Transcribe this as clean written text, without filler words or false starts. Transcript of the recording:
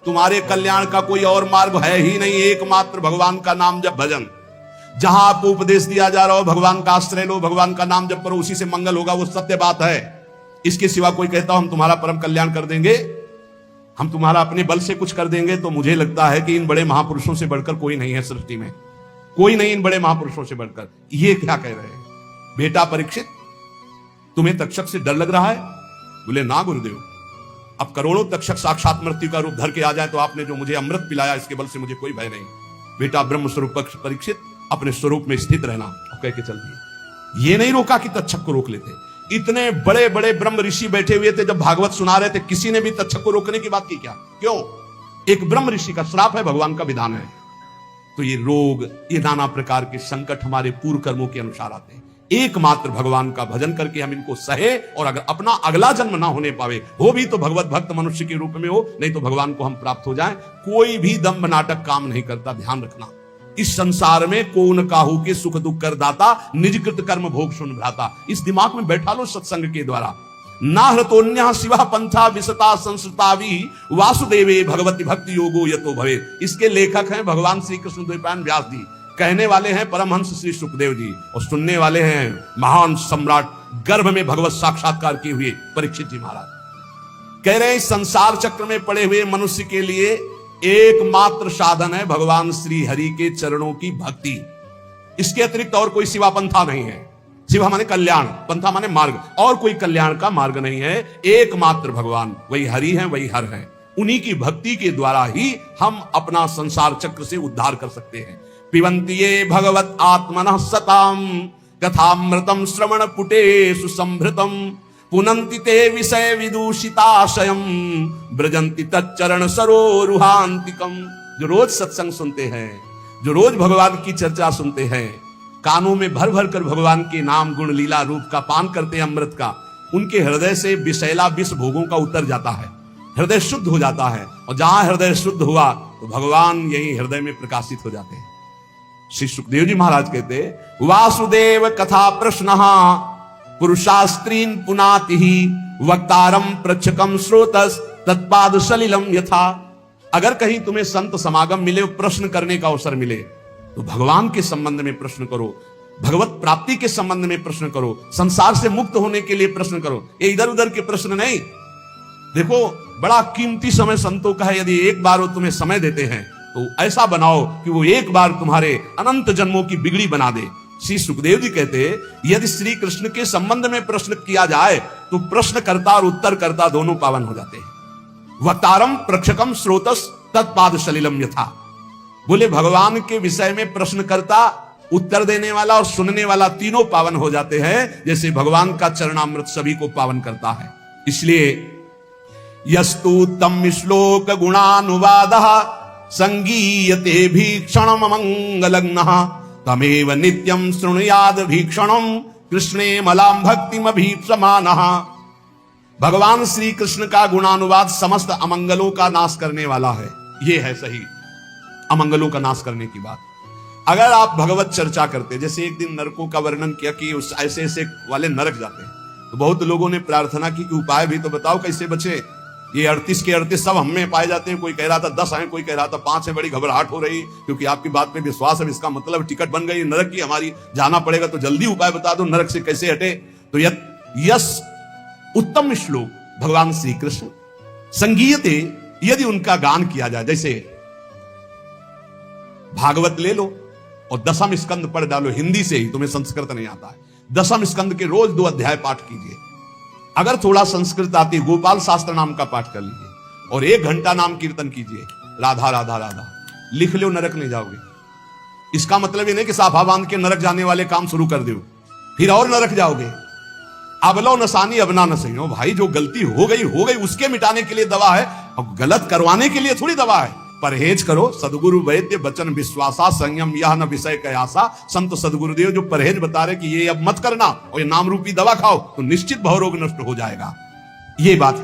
तुम्हारे कल्याण का कोई और मार्ग है ही नहीं, एकमात्र भगवान का नाम जप भजन। जहां आपको उपदेश दिया जा रहा हो भगवान का आश्रय लो, भगवान का नाम जप करो, उसी से मंगल होगा, वो सत्य बात है। इसके सिवा कोई कहता हो हम तुम्हारा परम कल्याण कर देंगे, हम तुम्हारा अपने बल से कुछ कर देंगे, तो मुझे लगता है कि इन बड़े महापुरुषों से बढ़कर कोई नहीं है सृष्टि में, कोई नहीं इन बड़े महापुरुषों से बढ़कर। ये क्या कह रहे हैं? बेटा परीक्षित, तुम्हें तक्षक से डर लग रहा है? बोले ना गुरुदेव, अब करोड़ों तक्षक साक्षात मृत्यु का रूप धर के आ जाए तो आपने जो मुझे अमृत पिलाया इसके बल से मुझे कोई भय नहीं। बेटा ब्रह्म स्वरूप परीक्षित, अपने स्वरूप में स्थित रहना, और कह के चल दिए। ये नहीं रोका कि तक्षक को रोक लेते। इतने बड़े बड़े ब्रह्म ऋषि बैठे हुए थे, जब भागवत सुना रहे थे, किसी ने भी तक्षक को रोकने की बात की क्या? क्यों? एक ब्रह्म ऋषि का श्राप है, भगवान का विधान है। तो ये रोग, ये नाना प्रकार के संकट हमारे पूर्व कर्मों के अनुसार आते हैं। एकमात्र भगवान का भजन करके हम इनको सहे, और अगर अपना अगला जन्म ना होने पावे, हो भी तो भगवत भक्त मनुष्य के रूप में हो, नहीं तो भगवान को हम प्राप्त हो जाएं। कोई भी दंभ नाटक काम नहीं करता, ध्यान रखना। इस संसार में कौन काहू के सुख दुख कर दाता, निज कृत कर्म भोग सुन भ्राता। इस दिमाग में बैठा लो सत्संग के द्वारा। नाहृतोन्यः शिवः पंथा विसता संस्कृतावि वासुदेवे भगवती भक्ति योगो यतो भवे। इसके लेखक हैं भगवान श्री कृष्ण द्वैपायन व्यास जी, कहने वाले हैं परमहंस श्री सुखदेव जी, और सुनने वाले हैं महान सम्राट गर्भ में भगवत साक्षात्कार किए हुए परीक्षित जी महाराज। कह रहे हैं संसार चक्र में पड़े हुए मनुष्य के लिए एकमात्र साधन है भगवान श्री हरि के चरणों की भक्ति। इसके अतिरिक्त और कोई सिवा पंथा नहीं है। शिवा माने कल्याण, पंथा माने मार्ग, और कोई कल्याण का मार्ग नहीं है। एकमात्र भगवान वही हरि है, वही हर है। उन्हीं की भक्ति के द्वारा ही हम अपना संसार चक्र से उद्धार कर सकते हैं। पिबन्ति ये भगवत आत्मनः सताम कथामृतम श्रवण पुटेषु संभृतम पुनन्ति ते विषय विदूषिताशयम ब्रजन्ति तच्चरण सरोरुहांतिकम। जो रोज सत्संग सुनते हैं, जो रोज भगवान की चर्चा सुनते हैं, कानों में भर भर कर भगवान के नाम गुण लीला रूप का पान करते हैं अमृत का, उनके हृदय से विषैला विष भोगों का उतर जाता है, हृदय शुद्ध हो जाता है। और जहां हृदय शुद्ध हुआ तो भगवान यही हृदय में प्रकाशित हो जाते हैं। श्री सुखदेव जी महाराज कहते वासुदेव कथा प्रश्न पुरुषास्त्रीन पुनाति वक्तारम प्रच्छकम श्रोतस तत्पाद सलिलम यथा। अगर कहीं तुम्हें संत समागम मिले, प्रश्न करने का अवसर मिले, तो भगवान के संबंध में प्रश्न करो, भगवत प्राप्ति के संबंध में प्रश्न करो, संसार से मुक्त होने के लिए प्रश्न करो। ये इधर उधर के प्रश्न नहीं। देखो, बड़ा कीमती समय संतों का है। यदि एक बार वो तुम्हें समय देते हैं तो ऐसा बनाओ कि वो एक बार तुम्हारे अनंत जन्मों की बिगड़ी बना दे। श्री सुखदेव जी कहते यदि श्री कृष्ण के संबंध में प्रश्न किया जाए तो प्रश्नकर्ता और उत्तरकर्ता दोनों पावन हो जाते हैं। वक्तारम प्रक्षकम श्रोतस तत्पाद सलिलम यथा। बोले भगवान के विषय में प्रश्नकर्ता, उत्तर देने वाला और सुनने वाला तीनों पावन हो जाते हैं, जैसे भगवान का चरणामृत सभी को पावन करता है। इसलिए यस्तु तम श्लोक गुणानुवादः संगीयते भीक्षणम मंगलग्नः तमेव नित्यं शृणुयाद भीक्षणम कृष्णे मलाम भक्तिम अभीप्समानः। भगवान श्री कृष्ण का गुणानुवाद समस्त अमंगलों का नाश करने वाला है। यह है सही अमंगलों का नाश करने की बात। अगर आप भगवत चर्चा करते, जैसे एक दिन नरकों का वर्णन किया कि उस ऐसे ऐसे वाले नरक जाते हैं, तो बहुत लोगों ने प्रार्थना की कि उपाय भी तो बताओ कैसे बचे। ये 38 के 38 सब हम में पाए जाते हैं। कोई कह रहा था 10 हैं, कोई कह रहा था 5 है। बड़ी घबराहट हो रही क्योंकि आपकी बात पे विश्वास है, इसका मतलब टिकट बन गई नरक की हमारी, जाना पड़ेगा, तो जल्दी उपाय बता दो नरक से कैसे हटे। तो यस उत्तम श्लोक भगवान श्री कृष्ण संगीयते, यदि उनका गान किया जाए, जैसे भागवत ले लो और 10वें स्कंद पढ़ डालो हिंदी से ही, तुम्हें संस्कृत नहीं आता है, 10वें स्कंद के रोज 2 अध्याय पाठ कीजिए। अगर थोड़ा संस्कृत आती, गोपाल शास्त्र नाम का पाठ कर लीजिए और 1 घंटा नाम कीर्तन कीजिए, राधा राधा राधा, लिख लो, नरक नहीं जाओगे। इसका मतलब ये नहीं कि साफा बांध के नरक जाने वाले काम शुरू कर दो फिर और नरक जाओगे। अब लो नसानी अब ना नसही हो भाई, जो गलती हो गई उसके मिटाने के लिए दवा है, और गलत करवाने के लिए थोड़ी दवा है। परहेज करो, सदगुरु वैद्य बचन विश्वासा संयम यह न विषय कयासा। संत सदगुरुदेव जो परहेज बता रहे कि ये अब मत करना और ये नाम रूपी दवा खाओ तो निश्चित भवरोग नष्ट हो जाएगा। ये बात है।